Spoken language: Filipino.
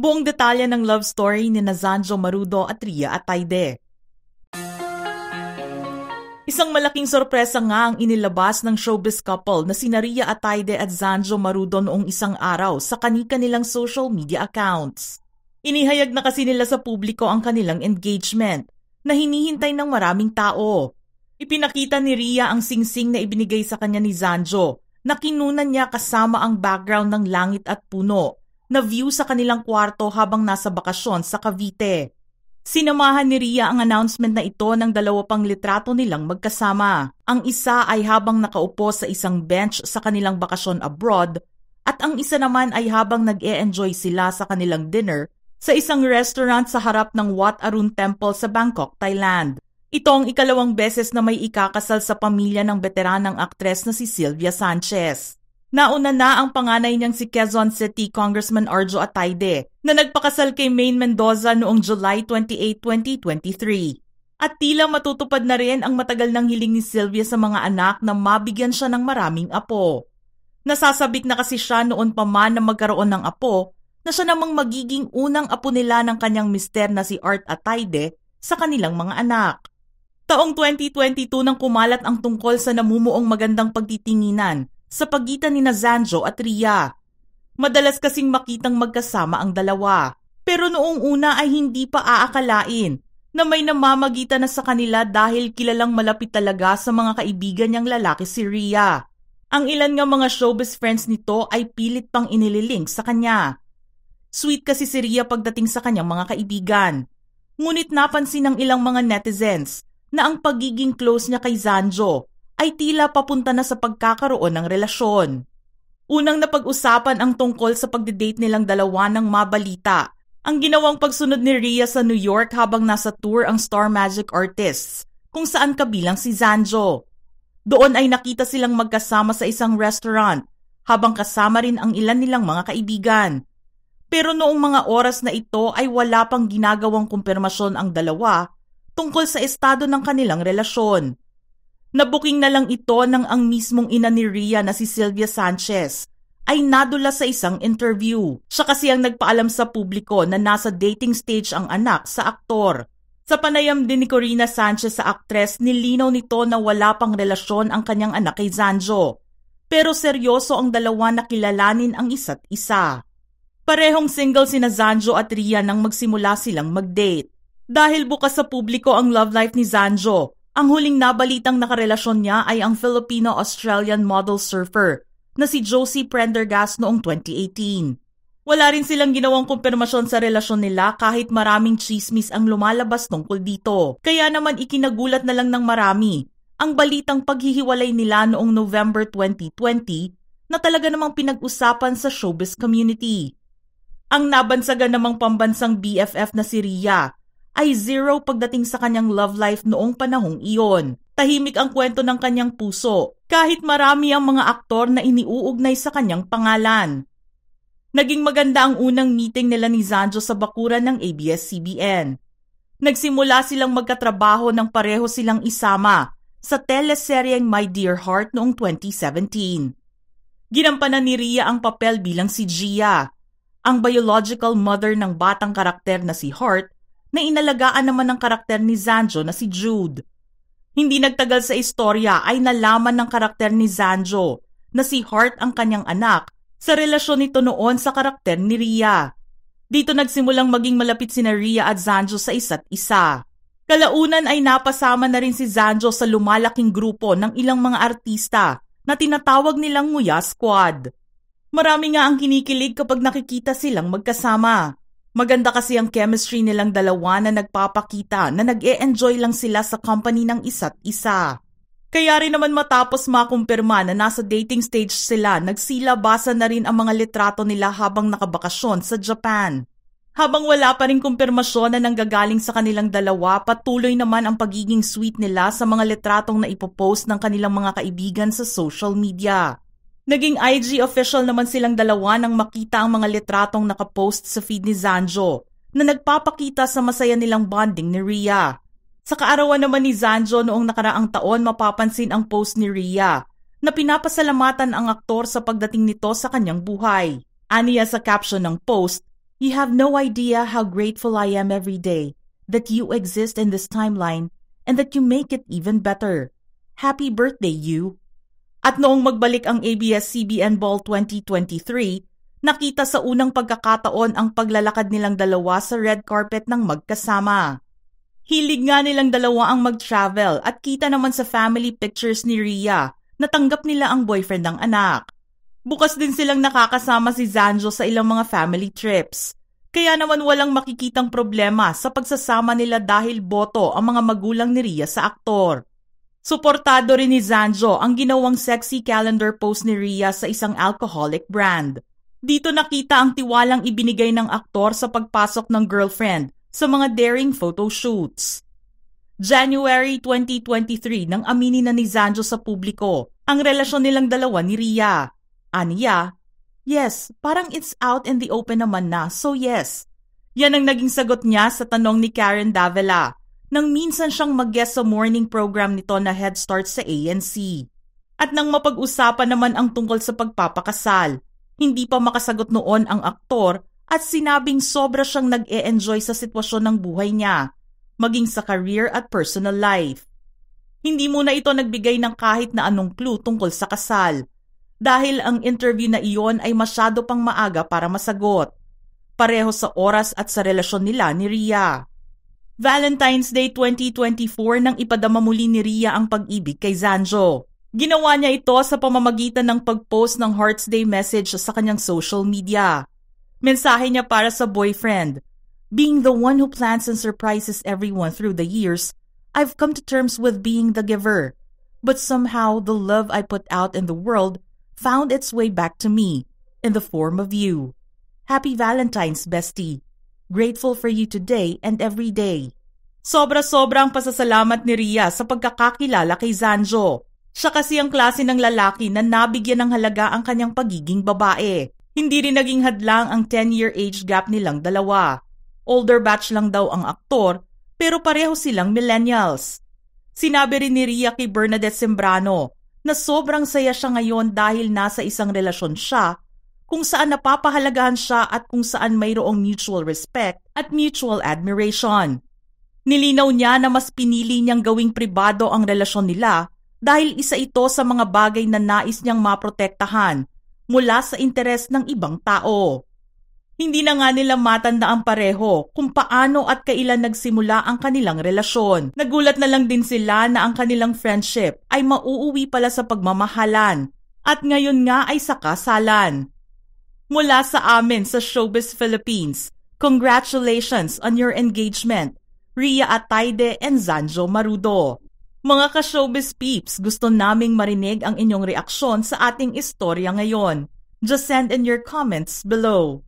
Buong detalye ng love story ni Zanjo Marudo at Rhea Atayde. Isang malaking sorpresa nga ang inilabas ng showbiz couple na sina Rhea Atayde at Zanjo Marudo noong isang araw sa kani-kanilang social media accounts. Inihayag na kasi nila sa publiko ang kanilang engagement na hinihintay ng maraming tao. Ipinakita ni Rhea ang singsing na ibinigay sa kanya ni Zanjo na kinunan niya kasama ang background ng langit at puno na view sa kanilang kwarto habang nasa bakasyon sa Cavite. Sinamahan ni Rhea ang announcement na ito ng 2 pang litrato nilang magkasama. Ang isa ay habang nakaupo sa isang bench sa kanilang bakasyon abroad at ang isa naman ay habang nag-e-enjoy sila sa kanilang dinner sa isang restaurant sa harap ng Wat Arun Temple sa Bangkok, Thailand. Ito ang ikalawang beses na may ikakasal sa pamilya ng veteranang aktres na si Sylvia Sanchez. Nauna na ang panganay niyang si Quezon City Congressman Arjo Atayde na nagpakasal kay Maine Mendoza noong July 28, 2023. At tila matutupad na rin ang matagal ng hiling ni Sylvia sa mga anak na mabigyan siya ng maraming apo. Nasasabik na kasi siya noon pa man na magkaroon ng apo na siya namang magiging unang apo nila ng kanyang mister na si Art Atayde sa kanilang mga anak. Taong 2022 nang kumalat ang tungkol sa namumuong magandang pagtitinginan sa pagitan ni Zanjo at Rhea. Madalas kasing makitang magkasama ang dalawa. Pero noong una ay hindi pa aakalain na may namamagitan na sa kanila dahil kilalang malapit talaga sa mga kaibigan niyang lalaki si Rhea. Ang ilan nga mga showbiz friends nito ay pilit pang inililink sa kanya. Sweet kasi si Rhea pagdating sa kanyang mga kaibigan. Ngunit napansin ng ilang mga netizens na ang pagiging close niya kay Zanjo ay tila papunta na sa pagkakaroon ng relasyon. Unang napag-usapan ang tungkol sa pagdidate nilang dalawa ng mabalita, ang ginawang pagsunod ni Rhea sa New York habang nasa tour ang Star Magic Artists, kung saan kabilang si Zanjo. Doon ay nakita silang magkasama sa isang restaurant, habang kasama rin ang ilan nilang mga kaibigan. Pero noong mga oras na ito ay wala pang ginagawang kumpirmasyon ang dalawa tungkol sa estado ng kanilang relasyon. Nabuking na lang ito nang ang mismong ina ni Rhea na si Sylvia Sanchez ay nadula sa isang interview. Siya kasi ang nagpaalam sa publiko na nasa dating stage ang anak sa aktor. Sa panayam din ni Corina Sanchez sa aktres, nilinaw nito na wala pang relasyon ang kanyang anak kay Zanjo. Pero seryoso ang dalawa na kilalanin ang isa't isa. Parehong single sina Zanjo at Rhea nang magsimula silang mag-date. Dahil bukas sa publiko ang love life ni Zanjo, ang huling nabalitang nakarelasyon niya ay ang Filipino-Australian model surfer na si Josie Prendergast noong 2018. Wala rin silang ginawang kumpirmasyon sa relasyon nila kahit maraming chismis ang lumalabas tungkol dito. Kaya naman ikinagulat na lang ng marami ang balitang paghihiwalay nila noong November 2020 na talaga namang pinag-usapan sa showbiz community. Ang nabansagan namang pambansang BFF na si Rhea ay zero pagdating sa kanyang love life noong panahong iyon. Tahimik ang kwento ng kanyang puso, kahit marami ang mga aktor na iniuugnay sa kanyang pangalan. Naging maganda ang unang meeting nila ni Zanjo sa bakuran ng ABS-CBN. Nagsimula silang magkatrabaho nang pareho silang isama sa teleseryeng My Dear Heart noong 2017. Ginampanan ni Rhea ang papel bilang si Gia, ang biological mother ng batang karakter na si Heart, na inalagaan naman ng karakter ni Zanjo na si Jude. Hindi nagtagal sa istorya ay nalaman ng karakter ni Zanjo na si Heart ang kanyang anak sa relasyon nito noon sa karakter ni Rhea. Dito nagsimulang maging malapit sina Rhea at Zanjo sa isa't isa. Kalaunan ay napasama na rin si Zanjo sa lumalaking grupo ng ilang mga artista na tinatawag nilang Nguya Squad. Marami nga ang kinikilig kapag nakikita silang magkasama. Maganda kasi ang chemistry nilang dalawa na nagpapakita na nag-e-enjoy lang sila sa company ng isa't isa. Kaya rin naman matapos makumpirma na nasa dating stage sila, nagsilabasan na rin ang mga litrato nila habang nakabakasyon sa Japan. Habang wala pa rin kumpirmasyon na nanggagaling sa kanilang dalawa, patuloy naman ang pagiging sweet nila sa mga litratong na ipopost ng kanilang mga kaibigan sa social media. Naging IG official naman silang dalawa nang makita ang mga litratong nakapost sa feed ni Zanjo na nagpapakita sa masaya nilang bonding ni Rhea. Sa kaarawan naman ni Zanjo noong nakaraang taon, mapapansin ang post ni Rhea na pinapasalamatan ang aktor sa pagdating nito sa kanyang buhay. Aniya sa caption ng post, You have no idea how grateful I am every day that you exist in this timeline and that you make it even better. Happy birthday, you! At noong magbalik ang ABS-CBN Ball 2023, nakita sa unang pagkakataon ang paglalakad nilang dalawa sa red carpet ng magkasama. Hilig nga nilang dalawa ang mag-travel at kita naman sa family pictures ni Rhea na tanggap nila ang boyfriend ng anak. Bukas din silang nakakasama si Zanjo sa ilang mga family trips. Kaya naman walang makikitang problema sa pagsasama nila dahil boto ang mga magulang ni Rhea sa aktor. Suportado rin ni Zanjo ang ginawang sexy calendar post ni Rhea sa isang alcoholic brand. Dito nakita ang tiwalang ibinigay ng aktor sa pagpasok ng girlfriend sa mga daring photo shoots. January 2023 nang aminin na ni Zanjo sa publiko ang relasyon nilang dalawa ni Rhea. Aniya, yes, parang it's out in the open naman na, so yes. Yan ang naging sagot niya sa tanong ni Karen Davila nang minsan siyang mag-guest sa morning program nito na Head Start sa ANC. At nang mapag-usapan naman ang tungkol sa pagpapakasal, hindi pa makasagot noon ang aktor at sinabing sobra siyang nag-e-enjoy sa sitwasyon ng buhay niya, maging sa career at personal life. Hindi muna ito nagbigay ng kahit na anong clue tungkol sa kasal, dahil ang interview na iyon ay masyado pang maaga para masagot, pareho sa oras at sa relasyon nila ni Rhea. Valentine's Day 2024 nang ipadama muli ni Rhea ang pag-ibig kay Zanjo. Ginawa niya ito sa pamamagitan ng pag-post ng Hearts Day message sa kanyang social media. Mensahe niya para sa boyfriend, "Being the one who plans and surprises everyone through the years, I've come to terms with being the giver. But somehow the love I put out in the world found its way back to me in the form of you. Happy Valentine's, bestie. Grateful for you today and every day." Sobra-sobra ang pasasalamat ni Rhea sa pagkakakilala kay Zanjo. Siya kasi ang klase ng lalaki na nabigyan ng halaga ang kanyang pagiging babae. Hindi rin naging hadlang ang 10-year age gap nilang dalawa. Older batch lang daw ang aktor, pero pareho silang millennials. Sinabi rin ni Rhea kay Bernadette Sembrano na sobrang saya siya ngayon dahil nasa isang relasyon siya kung saan napapahalagahan siya at kung saan mayroong mutual respect at mutual admiration. Nilinaw niya na mas pinili niyang gawing pribado ang relasyon nila dahil isa ito sa mga bagay na nais niyang maprotektahan mula sa interes ng ibang tao. Hindi na nga nila matanda ang pareho kung paano at kailan nagsimula ang kanilang relasyon. Nagulat na lang din sila na ang kanilang friendship ay mauuwi pala sa pagmamahalan at ngayon nga ay sa kasalan. Mula sa amin sa Showbiz Philippines, congratulations on your engagement, Rhea Atayde and Zanjo Marudo. Mga ka-showbiz peeps, gusto naming marinig ang inyong reaksyon sa ating istorya ngayon. Just send in your comments below.